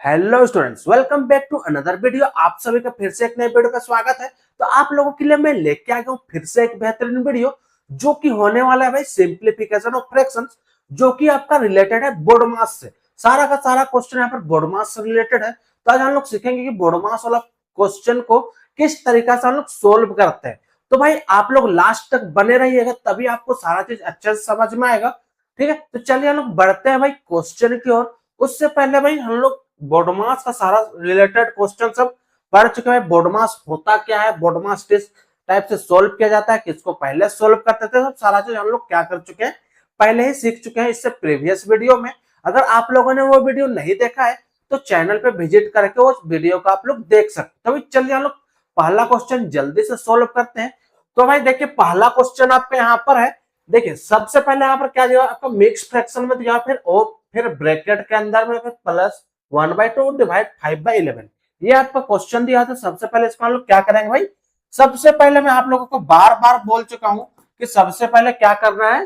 Hello students, welcome back to another video. आप सभी का फिर से एक नए वीडियो का स्वागत है। तो आप लोगों के लिए मैं लेके आ गया हूँ फिर से एक बेहतरीन वीडियो, जो कि होने वाला है भाई सिंप्लीफिकेशन ऑफ फ्रैक्शंस, जो कि आपका रिलेटेड है बोर्ड मास से। सारा का सारा क्वेश्चन यहाँ पर बोर्ड मास से रिलेटेड है। तो आज हम लोग सीखेंगे कि बोर्ड मास वाला क्वेश्चन को किस तरीका से हम लोग सोल्व करते हैं। तो भाई आप लोग लास्ट तक बने रहिएगा, तभी आपको सारा चीज अच्छे से समझ में आएगा। ठीक है, तो चलिए हम लोग बढ़ते हैं भाई क्वेश्चन की ओर। उससे पहले भाई हम लोग बोर्ड मास का सारा रिलेटेड क्वेश्चन सब पढ़ चुके हैं। बोर्ड मास होता क्या है, बोर्ड मास किस टाइप से सोल्व किया जाता है, किसको पहले सोल्व करते थे, सब सारा चीज हम लोग क्या कर चुके हैं, पहले ही सीख चुके हैं इससे प्रीवियस वीडियो में। अगर आप लोगों ने वो वीडियो नहीं देखा है तो चैनल पे विजिट करके उस वीडियो को आप लोग देख सकते हो। तो चलिए हम लोग पहला क्वेश्चन जल्दी से सोल्व करते हैं। तो भाई देखिए, पहला क्वेश्चन आपका यहाँ पर है। देखिए सबसे पहले यहाँ पर क्या दिया आपका, मिक्स फ्रैक्शन में दिया, फिर ब्रैकेट के अंदर में फिर प्लस 1/2 डिवाइड 5/11। ये आपका क्वेश्चन दिया था। सबसे पहले इसको हम लोग क्या करेंगे भाई, सबसे पहले मैं आप लोगों को बार बार बोल चुका हूं कि सबसे पहले क्या करना है,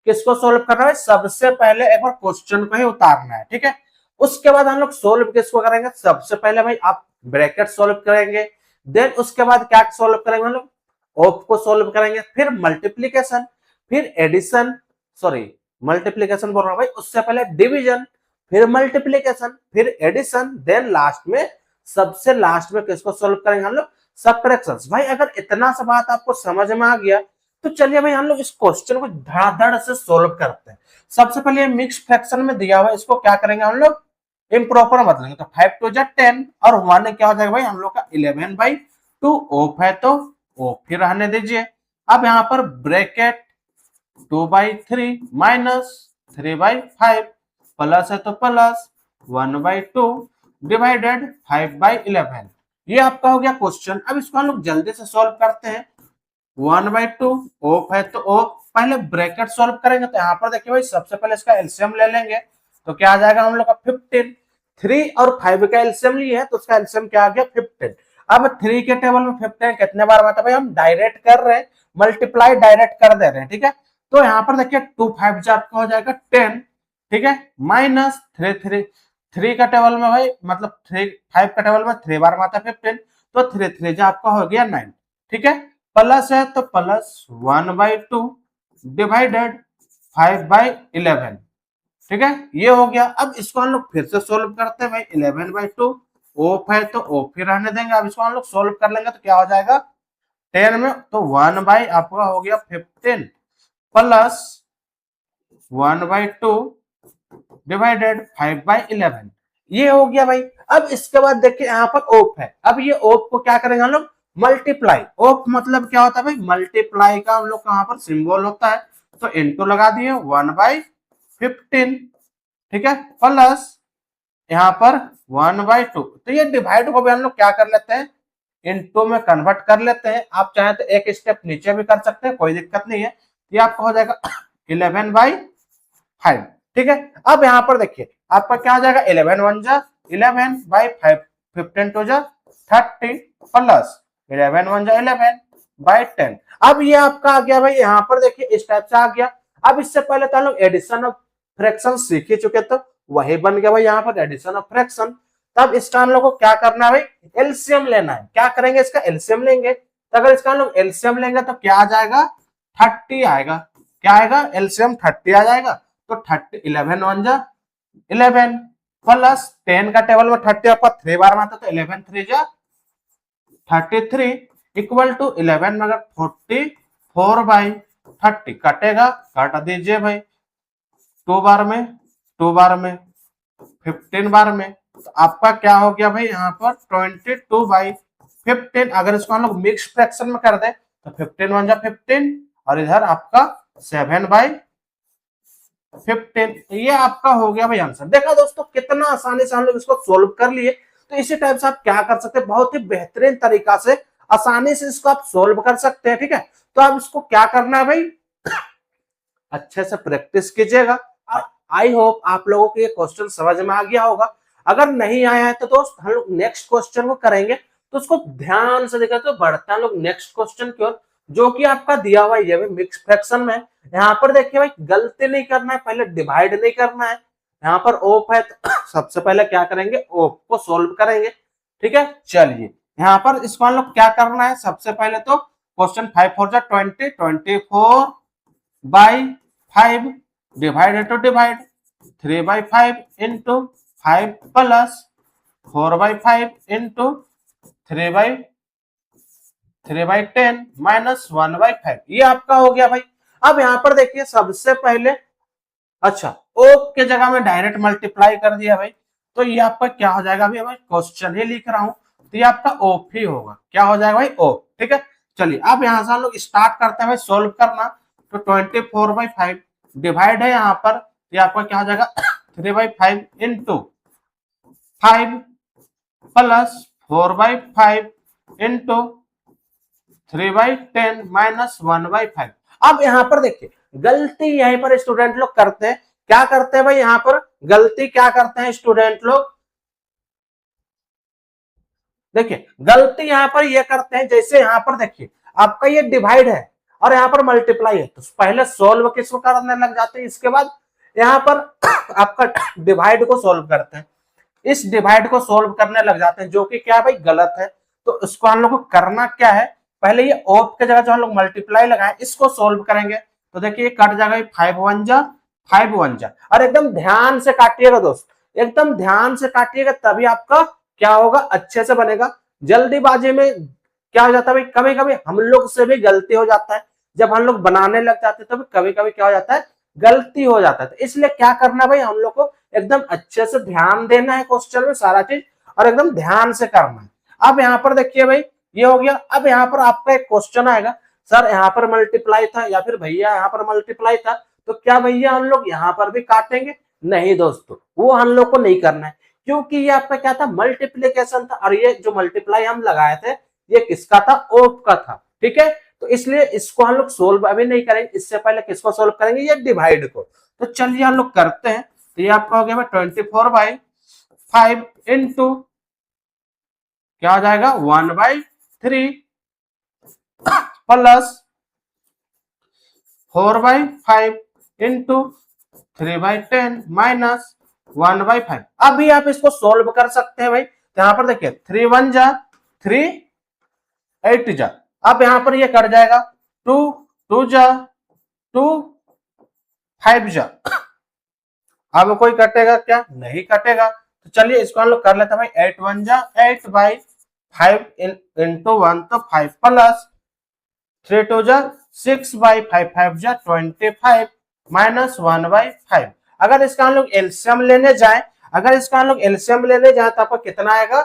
किसको सोल्व करना है, सबसे पहले एक बार क्वेश्चन को ही उतारना है। ठीक है, उसके बाद हम लोग सोल्व किसको करेंगे, सबसे पहले भाई आप ब्रैकेट सोल्व करेंगे, देन उसके बाद क्या सोल्व करेंगे हम लोग, ऑफ को सोल्व करेंगे, फिर मल्टीप्लीकेशन, फिर एडिशन, सॉरी मल्टीप्लीकेशन बोल रहा हूं भाई, उससे पहले डिवीजन, फिर मल्टीप्लीकेशन, फिर एडिशन, देन लास्ट में, सबसे लास्ट में किसको सोल्व करेंगे हम लोग, सबट्रैक्शंस। भाई अगर इतना सा बात आपको समझ में आ गया तो चलिए भाई हम लोग इस क्वेश्चन को धड़ाधड़ से सोल्व करते हैं। सबसे पहले मिक्स फ्रैक्शन में दिया हुआ, इसको क्या करेंगे हम लोग, इम्प्रॉपर बदलेंगे। तो 5 2 जा 10 और 1 क्या हो जाएगा भाई हम लोग का 11/2। ऑफ है तो ऑफ ही रहने दीजिए। अब यहाँ पर ब्रैकेट 2/3 माइनस 3/5, प्लस है तो प्लस 1/2 डिवाइडेड 5/11। ये आपका हो गया क्वेश्चन। अब इसको हम लोग जल्दी से सॉल्व करते हैं। 1/2 ऑफ है तो ऑफ, पहले ब्रैकेट सॉल्व करेंगे। तो यहाँ पर देखिए भाई सबसे पहले इसका एलसीएम ले लेंगे। तो क्या आ जाएगा हम लोग का 15। 3 और 5 का एलसीएम लिए है तो उसका एलसीएम क्या आ गया 15। अब 3 के टेबल में 15 कितने बार आता है भाई, हम डायरेक्ट कर रहे हैं, मल्टीप्लाई डायरेक्ट कर दे रहे हैं। ठीक है, तो यहाँ पर देखिए 2 5 जा आपका हो जाएगा 10। ठीक है, माइनस 3 3, 3 का टेबल में भाई मतलब 3 5 का टेबल में 3 बार आता है 15, तो 3 3 जा आपका हो गया 9। ठीक है, प्लस है तो प्लस 1/2 डिवाइडेड 5/11। ठीक है, ये हो गया। अब इसको हम लोग फिर से सोल्व करते हैं भाई। 11/2 ऑफ है तो ऑफ ही रहने देंगे। अब इसको हम लोग सोल्व कर लेंगे तो क्या हो जाएगा 10 में, तो 1 बाई आपका हो गया 15 प्लस 1/2 डिवाइडेड 5/11। ये हो गया भाई। अब इसके बाद देखिए यहाँ पर ऑफ है। अब ये ऑफ को क्या करेंगे हम लोग, मल्टीप्लाई। ऑफ मतलब क्या होता है भाई, मल्टीप्लाई का हम लोग कहां पर सिंबल होता है, तो इनटू लगा दिए 1/15। ठीक है, प्लस यहाँ पर 1/2। तो ये डिवाइड को भी हम लोग क्या कर लेते हैं, इनटू में कन्वर्ट कर लेते हैं। आप चाहे तो एक स्टेप नीचे भी कर सकते हैं, कोई दिक्कत नहीं है। ये आपका हो जाएगा 11/5। ठीक है, अब यहाँ पर देखिए आपका क्या आ जाएगा, 11 1 जा 11/5, 15 2 जा 30 प्लस 11 1 जा 11/10। अब ये आपका आ गया भाई, यहाँ पर देखिए इस टाइप से आ गया। अब इससे पहले तो हम लोग एडिशन ऑफ फ्रैक्शन सीख ही चुके, तो वही बन गया भाई यहाँ पर एडिशन ऑफ फ्रैक्शन। तब इसका हम लोग को क्या करना है भाई, एलसीएम लेना है। क्या करेंगे, इसका एलसीएम लेंगे। तो अगर इसका हम लोग एलसीएम लेंगे तो क्या आ जाएगा 30 आएगा। क्या आएगा, एलसीएम 30 आ जाएगा। तो 30 11 1 जा 11 प्लस 10 का टेबल में 30 आपका 3 बार में आता तो 11 3 जा 33 इक्वल टू 11 में अगर 44/30 कटेगा, काट दीजिए भाई 2 बार में 2 बार में 15 बार में, तो आपका क्या हो गया भाई यहाँ पर 22/15। अगर इसको हम लोग मिक्स फ्रैक्शन में कर दे तो 15 1 जा 15 और इधर आपका 7/15। ये आपका हो गया भाई आंसर। देखा दोस्तों कितना आसानी से हम लोग इसको सोल्व कर लिए। तो इसी टाइप से आप क्या कर सकते हैं, बहुत ही बेहतरीन तरीका से आसानी से इसको आप सोल्व कर सकते हैं। ठीक है, तो अब इसको क्या करना है भाई, अच्छे से प्रैक्टिस कीजिएगा। आई होप आप लोगों को ये क्वेश्चन समझ में आ गया होगा। अगर नहीं आया है तो दोस्त हम लोग नेक्स्ट क्वेश्चन को करेंगे, तो उसको ध्यान से देखा तो बढ़ता है लोग नेक्स्ट क्वेश्चन की ओर, जो कि आपका दिया हुआ ये मिक्स फ्रैक्शन में। यहाँ पर देखिए भाई गलती नहीं करना है, पहले डिवाइड नहीं करना है, यहाँ पर ओप है तो सबसे पहले क्या करेंगे, ओप को सोल्व करेंगे। ठीक है, चलिए यहाँ पर इसको हम लोग क्या करना है, सबसे पहले तो क्वेश्चन 5 4 जा 20, 24/5 divide two divide 3/5 into 5 plus 4/5 into 3/10 minus 1/5, ये आपका हो गया भाई। अब यहाँ पर देखिए सबसे पहले, अच्छा ओप के जगह में डायरेक्ट मल्टीप्लाई कर दिया भाई, तो ये आपका क्या हो जाएगा, अभी मैं क्वेश्चन ही लिख रहा हूं तो ये आपका ओप ही होगा। क्या हो जाएगा भाई, ओप। ठीक है, चलिए अब यहाँ से हम लोग स्टार्ट करते हैं भाई सोल्व करना। तो 24/5 डिवाइड है यहाँ पर, ये आपका क्या हो जाएगा 3/5 इंटू 5 प्लस 4/5 इंटू 3/10 माइनस 1/5। अब यहाँ पर देखिए गलती यहीं पर स्टूडेंट लोग करते हैं, क्या करते हैं भाई, यहाँ पर गलती क्या करते हैं स्टूडेंट लोग, देखिए गलती यहाँ पर ये करते हैं, जैसे यहाँ पर देखिए आपका ये डिवाइड है और यहाँ पर मल्टीप्लाई है, तो पहले सोल्व किसको करने लग जाते हैं, इसके बाद यहाँ पर आपका डिवाइड को सोल्व करते हैं, इस डिवाइड को सोल्व करने लग जाते हैं, जो कि क्या भाई गलत है। तो इसको हम लोग को करना क्या है, पहले ये ओप के जगह जो हम लोग मल्टीप्लाई लगाए इसको सोल्व करेंगे। तो देखिए ये कट जाएगा 5 1 जा 5 1 जा, और एकदम ध्यान से काटिएगा दोस्त, एकदम ध्यान से काटिएगा, तभी आपका क्या होगा, अच्छे से बनेगा। जल्दीबाजी में क्या हो जाता है भाई, कभी कभी हम लोग से भी गलती हो जाता है, जब हम लोग बनाने लग जाते हैं तो कभी कभी क्या हो जाता है, गलती हो जाता है। तो इसलिए क्या करना भाई, हम लोग को एकदम अच्छे से ध्यान देना है क्वेश्चन में सारा चीज, और एकदम ध्यान से करना है। अब यहाँ पर देखिए भाई ये हो गया। अब यहाँ पर आपका एक क्वेश्चन आएगा, सर यहाँ पर मल्टीप्लाई था, या फिर भैया यहाँ पर मल्टीप्लाई था, तो क्या भैया हम लोग यहाँ पर भी काटेंगे? नहीं दोस्तों, वो हम लोग को नहीं करना है, क्योंकि ये आपका क्या था, मल्टीप्लीकेशन था, और ये जो मल्टीप्लाई हम लगाए थे ये किसका था, ओप का था। ठीक है, तो इसलिए इसको हम लोग सोल्व अभी नहीं करेंगे, इससे पहले किसको सोल्व करेंगे, ये डिवाइड को। तो चलिए हम लोग करते हैं। तो ये आपका हो गया 24/5 इंटू क्या हो जाएगा 1/3 प्लस 4/5 इंटू 3/10 माइनस 1/5। अभी आप इसको सोल्व कर सकते हैं भाई। तो यहाँ पर देखिए 3 1 जा 3 8 जा, अब यहाँ पर ये कट जाएगा 2 2 जा 2 5 जा, अब कोई कटेगा क्या, नहीं कटेगा। तो चलिए इसको हम लोग कर लेते हैं भाई, 8 1 जा 8/5 इंटू 1 तो 5 प्लस 3 2 जा 6/5 5 जा 25 माइनस 1/5। अगर इसका हम लोग एलसीएम लेने जाए, अगर इसका हम लोग एलसीएम लेने जाए तो आपका कितना आएगा,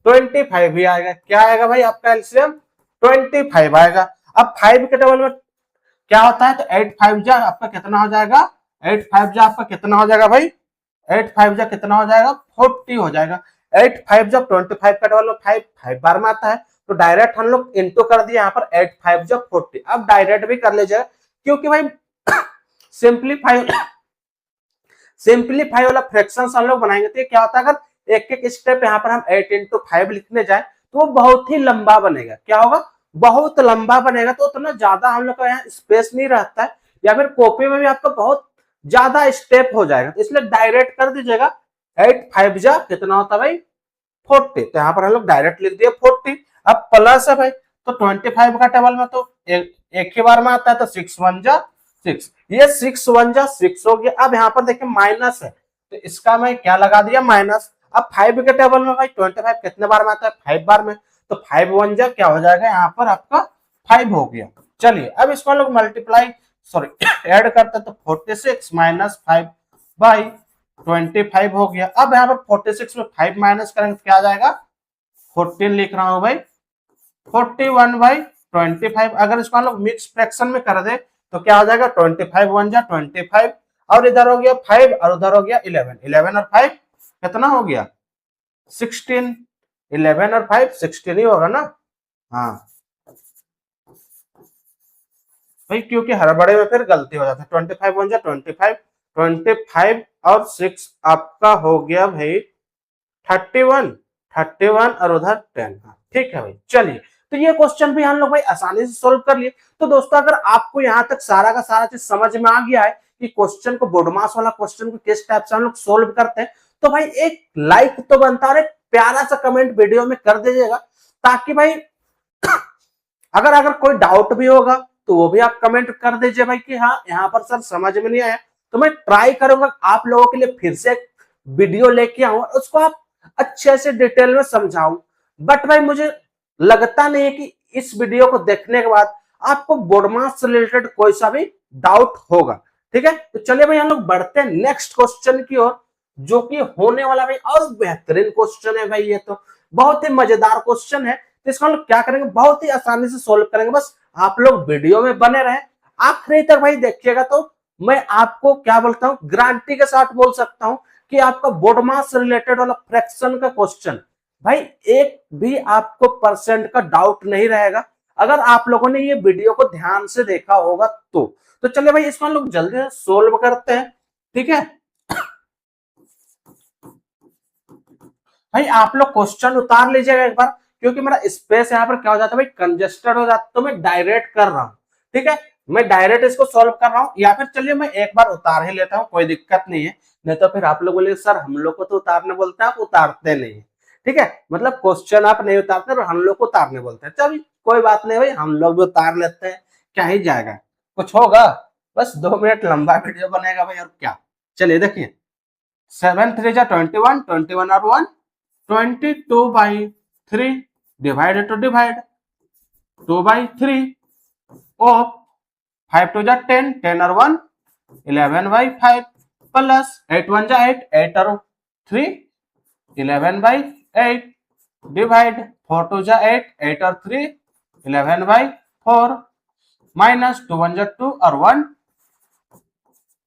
25 ही आएगा। क्या आएगा भाई आपका एलसीएम, 25 आएगा। अब 5 के टेबल में क्या होता है, तो 8 5 जा आपका कितना हो जाएगा, 8 5 जा आपका कितना हो जाएगा भाई, 8 5 जा कितना हो जाएगा, 40 हो जाएगा। 8 5 जब 25 का डबल में 5 5 बार में आता है, तो डायरेक्ट हम लोग इनटू कर दिया यहाँ पर 8 5 जब 40। अब डायरेक्ट भी कर लीजिएगा, क्योंकि भाई सिंपलीफाई वाला फ्रैक्शन हम लोग बनाएंगे तो क्या होता है, अगर एक एक स्टेप यहाँ पर हम 8 इंटू 5 लिखने जाए तो वो बहुत ही लंबा बनेगा। क्या होगा, बहुत लंबा बनेगा, तो उतना ज्यादा हम लोग का यहाँ स्पेस नहीं रहता है, या फिर कॉपी में भी आपका बहुत ज्यादा स्टेप हो जाएगा। तो इसलिए डायरेक्ट कर दीजिएगा, 8 5 जा कितना होता है भाई 40, तो यहाँ पर हम लोग डायरेक्ट लिख दिए 40। अब प्लस है भाई, तो 25 का टेबल में तो एक ही बार में आता है, तो 6 1 जा 6, ये 6 1 जा 6 हो गया। अब यहाँ पर देखिए माइनस है, तो इसका मैं क्या लगा दिया, माइनस। अब 5 के टेबल में भाई 25 कितने बार में आता है, 5 बार में, तो 5 1 जा क्या हो जाएगा, यहाँ पर आपका 5 हो गया। चलिए अब इसको हम लोग मल्टीप्लाई सॉरी ऐड करते हैं, तो 46 माइनस 5/25 हो गया। अब यहाँ पर 46 में 5 माइनस करेंगे तो क्या आ जाएगा, 14 लिख रहा हूं भाई, 41/25। अगर इसको हम लोग मिक्स फ्रैक्शन में कर दे तो क्या हो जाएगा, 25 1 जा 25, और इधर हो गया 5 और उधर हो गया 11, 11 और 5 कितना हो गया 16, 11 और 5 16 ही होगा ना। हाँ भाई, क्योंकि हर बड़े में फिर गलती हो जाती है। 25 1 जा 25, 25 और 6 आपका हो गया भाई 31, 31 और उधर 10। ठीक है भाई, चलिए। तो तो ये क्वेश्चन भी हम लोग भाई आसानी से सोल्व कर लिए। तो दोस्तों अगर आपको यहाँ तक सारा का सारा चीज समझ में आ गया है कि क्वेश्चन को बोर्ड मास वाला क्वेश्चन को किस टाइप से हम लोग सोल्व करते हैं, तो भाई एक लाइक तो बनता है और एक प्यारा सा कमेंट वीडियो में कर दीजिएगा, ताकि भाई अगर कोई डाउट भी होगा तो वो भी आप कमेंट कर दीजिए भाई कि हाँ यहाँ पर सर समझ में नहीं आया। तो मैं ट्राई करूंगा आप लोगों के लिए फिर से एक वीडियो लेके आऊं और उसको आप अच्छे से डिटेल में समझाऊं। बट भाई मुझे लगता नहीं है कि इस वीडियो को देखने के बाद आपको बोर्ड मास से रिलेटेड कोई सा भी डाउट होगा। ठीक है, तो चलिए भाई हम लोग बढ़ते हैं नेक्स्ट क्वेश्चन की ओर, जो कि होने वाला भाई और बेहतरीन क्वेश्चन है भाई। ये तो बहुत ही मजेदार क्वेश्चन है, तो इसको हम लोग क्या करेंगे, बहुत ही आसानी से सोल्व करेंगे। बस आप लोग वीडियो में बने रहे, आखिरी तक भाई देखिएगा, तो मैं आपको क्या बोलता हूँ, गारंटी के साथ बोल सकता हूँ कि आपका बोर्ड मास से रिलेटेड वाला फ्रैक्शन का क्वेश्चन भाई एक भी आपको परसेंट का डाउट नहीं रहेगा, अगर आप लोगों ने ये वीडियो को ध्यान से देखा होगा तो चलिए भाई इसको हम लोग जल्दी से सोल्व करते हैं। ठीक है भाई, आप लोग क्वेश्चन उतार लीजिएगा एक बार, क्योंकि मेरा स्पेस यहाँ पर क्या हो जाता है भाई, कंजेस्टेड हो जाता है, तो मैं डायरेक्ट कर रहा हूँ। ठीक है, मैं डायरेक्ट इसको सॉल्व कर रहा हूँ, या फिर चलिए मैं एक बार उतार ही लेता हूँ, कोई दिक्कत नहीं है। नहीं तो फिर आप लोग बोले सर हम लोग को तो उतारने बोलते हैं, आप उतारते नहीं है। ठीक है, मतलब क्वेश्चन आप नहीं उतारते और हम लोग को उतारने बोलते हैं। चलिए कोई बात नहीं भाई, हम लोग भी उतार लेते हैं, क्या ही जाएगा, कुछ होगा, बस 2 मिनट लंबा वीडियो बनेगा भाई, और क्या। चलिए देखिए, 7 3 जा 21, 21 और 1 22/3 डिवाइडेड टू डिवाइड 2/3 ऑफ 5 2 जा 10, 10 और 1 11/5 प्लस 8 1 जा 8, 8 और 3 11/8 डिवाइड 4 2 जा 8, 8 और 3 11/4 माइनस 2 1 जा 2 और 1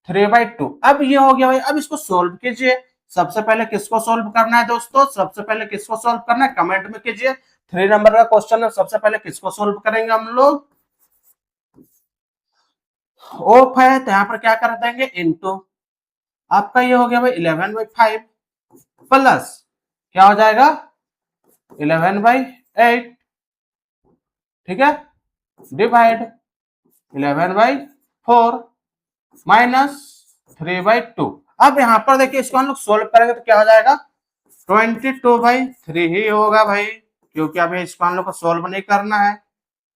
3/2। अब ये हो गया भाई, अब इसको सोल्व कीजिए। सबसे पहले किसको सोल्व करना है दोस्तों, सबसे पहले किसको सोल्व करना है कमेंट में कीजिए। 3 नंबर का क्वेश्चन है, सबसे पहले किसको सोल्व करेंगे हम लोग, ऑफ है तो यहाँ पर क्या कर देंगे इनटू, आपका ये हो गया भाई 11/5 प्लस क्या हो जाएगा 11/8, ठीक है, डिवाइड 11/4 माइनस 3/2। अब यहाँ पर देखिए इसको हम लोग सोल्व करेंगे तो क्या हो जाएगा 22/3 ही होगा भाई, क्योंकि अभी इसको हम लोग को सोल्व नहीं करना है।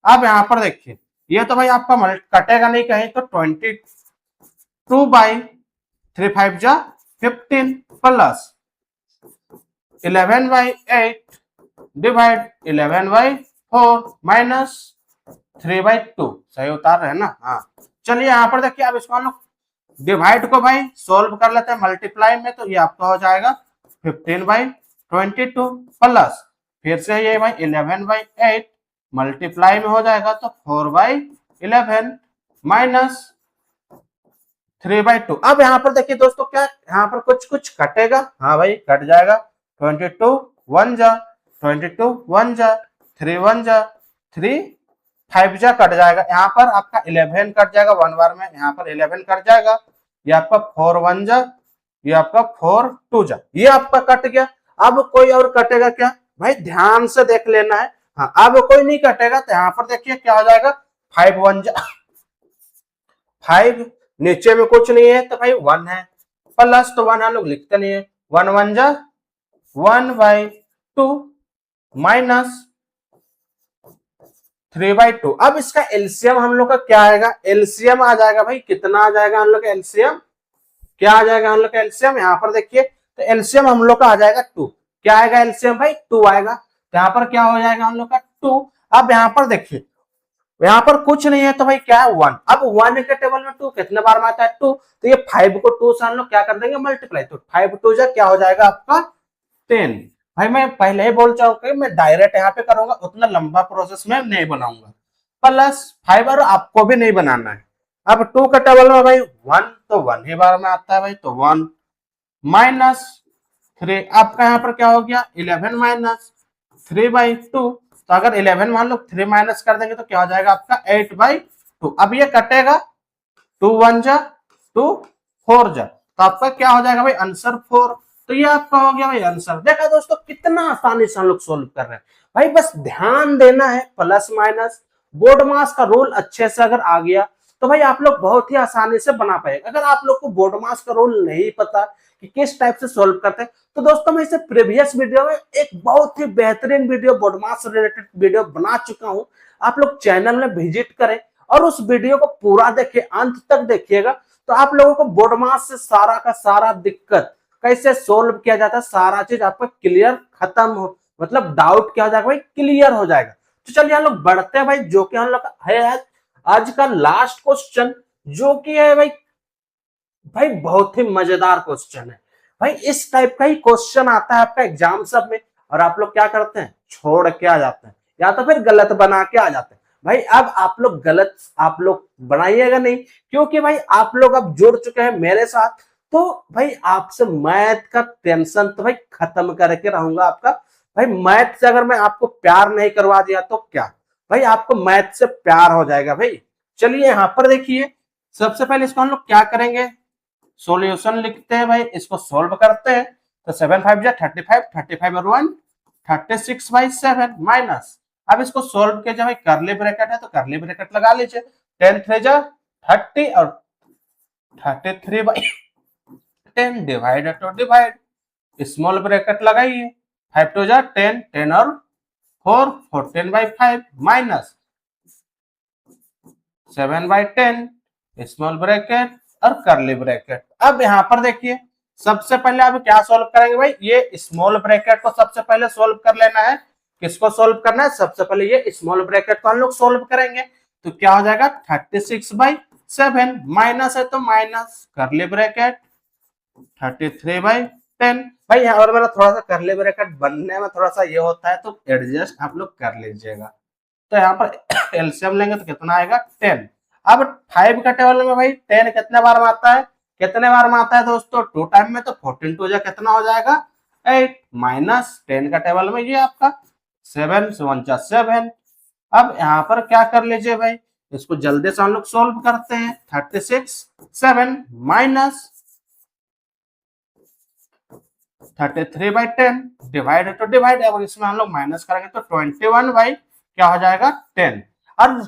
अब यहाँ पर देखिए ये तो भाई आपका कटेगा नहीं कहीं, तो 22/3 5 जा 15 प्लस 11/8 डिवाइड 11/4 माइनस 3/2। सही उतार रहे हैं ना, हाँ। चलिए यहाँ पर देखिए, अब इसको हम लोग डिवाइड को भाई सोल्व कर लेते हैं मल्टीप्लाई में, तो ये आपका हो जाएगा 15/22 प्लस फिर से ये भाई 11/8 मल्टीप्लाई में हो जाएगा, तो 4/11 माइनस 3/2। अब यहाँ पर देखिए दोस्तों, क्या यहाँ पर कुछ कटेगा, हाँ भाई कट जाएगा, 22 1 जा 22 1 जा 3 1 जा 3 5 जा कट जाएगा, यहाँ पर आपका 11 कट जाएगा 1 बार में, यहाँ पर 11 कट जाएगा, ये आपका 4 1 जा, ये आपका 4 2 जा, ये आपका कट गया। अब कोई और कटेगा क्या भाई, ध्यान से देख लेना है। हाँ, अब कोई नहीं कटेगा, तो यहाँ पर देखिए क्या हो जाएगा 5 1 जा 5, नीचे में कुछ नहीं है तो भाई 1 है, प्लस तो 1 हम लोग लिखते नहीं है, 1 1 जा 1/2 माइनस 3/2। अब इसका एलसीएम हम लोग का क्या आएगा, एलसीएम आ जाएगा भाई, कितना आ जाएगा हम लोग का एलसीएम, क्या आ जाएगा हम लोग का एलसीएम, यहाँ पर देखिए तो एलसीएम हम लोग का आ जाएगा 2। क्या आएगा एलसीएम भाई 2 आएगा, तो यहाँ पर क्या हो जाएगा हम लोग का 2। अब यहाँ पर देखिए यहाँ पर कुछ नहीं है तो भाई क्या है 1। अब 1 के टेबल में 2 कितने बार में आता है 2, तो ये 5 को 2 से हम लोग क्या कर देंगे मल्टीप्लाई, तो 5 2 जा क्या हो जाएगा आपका 10। भाई मैं पहले ही बोल चाहूंगा मैं डायरेक्ट यहाँ पे करूंगा, उतना लंबा प्रोसेस में नहीं बनाऊंगा, प्लस 5 और आपको भी नहीं बनाना है। अब 2 का टेबल में भाई 1, तो 1 ही बार में आता है भाई, तो 1 माइनस 3, आपका यहाँ पर क्या हो गया 11 माइनस 3/2। तो अगर 11 मान लो 3 माइनस कर देंगे तो क्या हो जाएगा आपका 8/2। अब ये कटेगा 2 1 जा 2 4 जा, तो आपका क्या हो जाएगा भाई आंसर 4। तो ये आपका हो गया भाई आंसर। देखा दोस्तों कितना आसानी से हम लोग सोल्व कर रहे हैं भाई, बस ध्यान देना है प्लस माइनस, बोर्ड मास का रोल अच्छे से अगर आ गया तो भाई आप लोग बहुत ही आसानी से बना पाएंगे। अगर आप लोग को बोर्ड मास का रोल नहीं पता कि किस टाइप से सोल्व करते हैं, तो दोस्तों मैं इसे प्रीवियस वीडियो में एक बहुत ही बेहतरीन वीडियो बोर्ड मास से रिलेटेड वीडियो बना चुका हूं। आप लोग चैनल में विजिट करें और उस वीडियो को पूरा देखिए, अंत तक देखिएगा, तो आप लोगों को बोर्ड मास से सारा का सारा दिक्कत कैसे सोल्व किया जाता है, सारा चीज आपका क्लियर खत्म हो, मतलब डाउट क्या हो जाएगा भाई, क्लियर हो जाएगा। तो चलिए हम लोग बढ़ते हैं भाई, जो कि हम लोग है आज का लास्ट क्वेश्चन, जो कि है भाई भाई बहुत ही मजेदार क्वेश्चन है भाई। इस टाइप का ही क्वेश्चन आता है आपका एग्जाम सब में, और आप लोग क्या करते हैं, छोड़ के आ जाते हैं या तो फिर गलत बना के आ जाते हैं। भाई अब आप लोग गलत आप लोग बनाइएगा नहीं, क्योंकि भाई आप लोग अब जुड़ चुके हैं मेरे साथ, तो भाई आपसे मैथ का टेंशन तो भाई खत्म करके रहूंगा आपका। भाई मैथ से अगर मैं आपको प्यार नहीं करवा दिया तो क्या, भाई आपको मैथ से प्यार हो जाएगा भाई। चलिए यहाँ पर देखिए, सबसे पहले इसको हम लोग क्या करेंगे, सॉल्यूशन लिखते हैं भाई, इसको सोल्व करते हैं। तो 7 5 जा 35, 35 और 1 36/7 माइनस, अब इसको सोल्व किया जाए, करली ब्रैकेट है तो करली ब्रैकेट लगा लीजिए। 10 3 जा 30 और 33/10 divide two divide, small bracket लगाइए। 5 2 जा 10, 10 और 4 14/5 माइनस 7/10 स्मॉल ब्रैकेट और करली ब्रैकेट। अब यहाँ पर देखिए, सबसे पहले आप क्या सोल्व करेंगे भाई, ये स्मॉल ब्रैकेट को सबसे पहले सोल्व कर लेना है। किसको सोल्व करना है, सबसे पहले ये स्मॉल ब्रैकेट को हम लोग सोल्व करेंगे। तो क्या हो जाएगा 36/7 माइनस है तो माइनस करली ब्रैकेट 33/10। भाई यहाँ पर मेरा थोड़ा सा करली ब्रैकेट बनने में थोड़ा सा ये होता है, तो एडजस्ट आप लोग कर लीजिएगा। तो यहाँ पर एलसीएम लेंगे तो कितना आएगा 10। अब 5 का टेबल में भाई 10 कितने बार में आता है, कितने बार में आता है दोस्तों, 2 टाइम में, तो 14 टू जा कितना हो जाएगा 8 माइनस 10 का टेबल में ये आपका 7 1 जा 7। अब यहाँ पर क्या कर लीजिए भाई, इसको जल्दी से हम लोग सोल्व करते हैं। 36/7 माइनस 33/10 डिवाइड टू डिवाइड, अब इसमें हम लोग माइनस करेंगे तो 21 भाई क्या हो जाएगा 10। और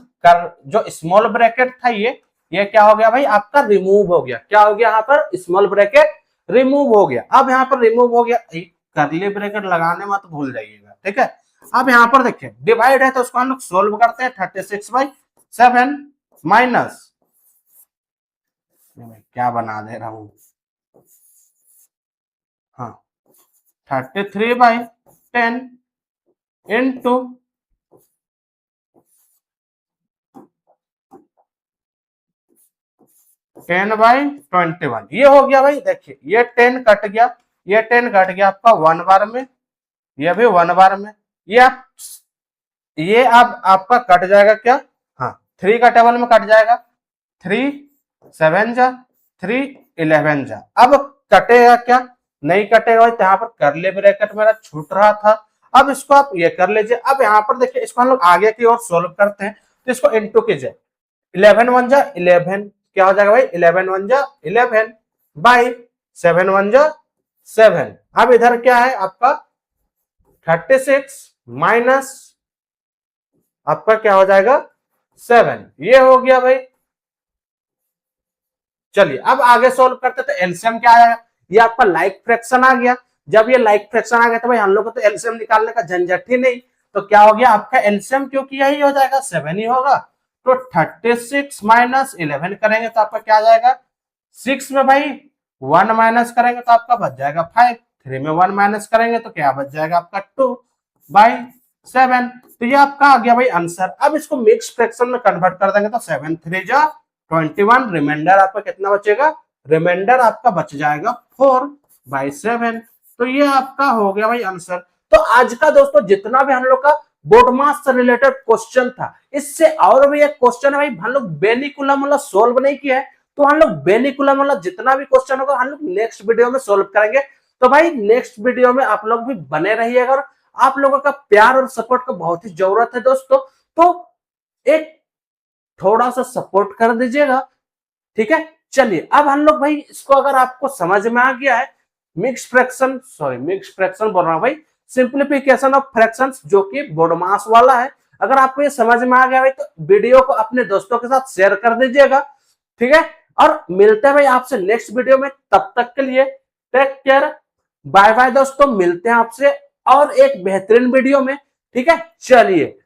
जो स्मॉल ब्रैकेट था ये क्या हो गया भाई आपका रिमूव हो गया। क्या हो गया यहाँ पर, स्मॉल ब्रैकेट रिमूव हो गया। अब यहाँ पर रिमूव हो गया, करली ब्रैकेट लगाने में तो भूल जाइएगा, ठीक है। अब यहाँ पर देखिए डिवाइड है तो उसको हम लोग सोल्व करते हैं। 36/7 माइनस, क्या बना दे रहा हूं, हाँ 33/10 इंटू 10/21, ये हो गया भाई। देखिए ये 10 कट गया, ये 10 कट गया आपका 1 बार में, ये भी 1 बार में, ये अब आपका कट जाएगा क्या, हाँ 3 का टेबल में कट जाएगा। 3 7 जा 3 11 जा, अब कटेगा क्या, नहीं कटेगा। तो यहाँ पर करली ब्रैकेट मेरा छूट रहा था, अब इसको आप ये कर लीजिए। अब यहाँ पर देखिए इसको हम लोग आगे की ओर सोल्व करते हैं, तो इसको इंटू कीजिए। 11 1 जा 11, क्या हो जाएगा भाई 11 1 जा 11 बाई 7 1 जा 7। अब इधर क्या है आपका 36 माइनस आपका क्या हो जाएगा 7, ये हो गया भाई। चलिए अब आगे सोल्व करते तो एलसीएम क्या आएगा, ये आपका लाइक फ्रैक्शन आ गया। जब ये लाइक फ्रैक्शन आ गया तो भाई हम लोग को तो एलसीएम निकालने का झंझट ही नहीं, तो क्या हो गया आपका एलसीएम, क्योंकि यही हो जाएगा 7 ही होगा। तो 36 माइनस 11 करेंगे तो आपका क्या आ जाएगा 6 में भाई 1 माइनस करेंगे तो आपका बच जाएगा 5, 3 में 1 माइनस करेंगे तो क्या बच जाएगा आपका 2/7। तो ये आपका आ गया भाई आंसर। अब इसको मिक्स फ्रैक्शन में कन्वर्ट कर देंगे तो 7 3 जा 21, रिमाइंडर आपका कितना बचेगा, रिमाइंडर आपका बच जाएगा 4/7। तो ये आपका हो गया भाई आंसर। तो आज का दोस्तों जितना भी हम लोग का बोर्ड मास से रिलेटेड क्वेश्चन था, इससे और भी एक क्वेश्चन है भाई, हम लोग बेनिकुलम वाला सोल्व नहीं किया है, तो हम लोग बेनिकुलम वाला जितना भी क्वेश्चन होगा हम लोग नेक्स्ट वीडियो में सोल्व करेंगे। तो भाई नेक्स्ट वीडियो में आप लोग भी बने रहिएगा, और आप लोगों का प्यार और सपोर्ट को बहुत ही जरूरत है दोस्तों। तो एक थोड़ा सा सपोर्ट कर दीजिएगा, ठीक है। चलिए अब हम लोग भाई इसको अगर आपको समझ में आ गया है मिक्स फ्रैक्शन बोल रहा हूं भाई, सिंप्लीफिकेशन ऑफ फ्रैक्शंस, जो कि बोडमास वाला है। अगर आपको ये समझ में आ गया भाई तो वीडियो को अपने दोस्तों के साथ शेयर कर दीजिएगा, ठीक है। और मिलते हैं भाई आपसे नेक्स्ट वीडियो में, तब तक के लिए टेक केयर, बाय बाय दोस्तों, मिलते हैं आपसे और एक बेहतरीन वीडियो में, ठीक है। चलिए।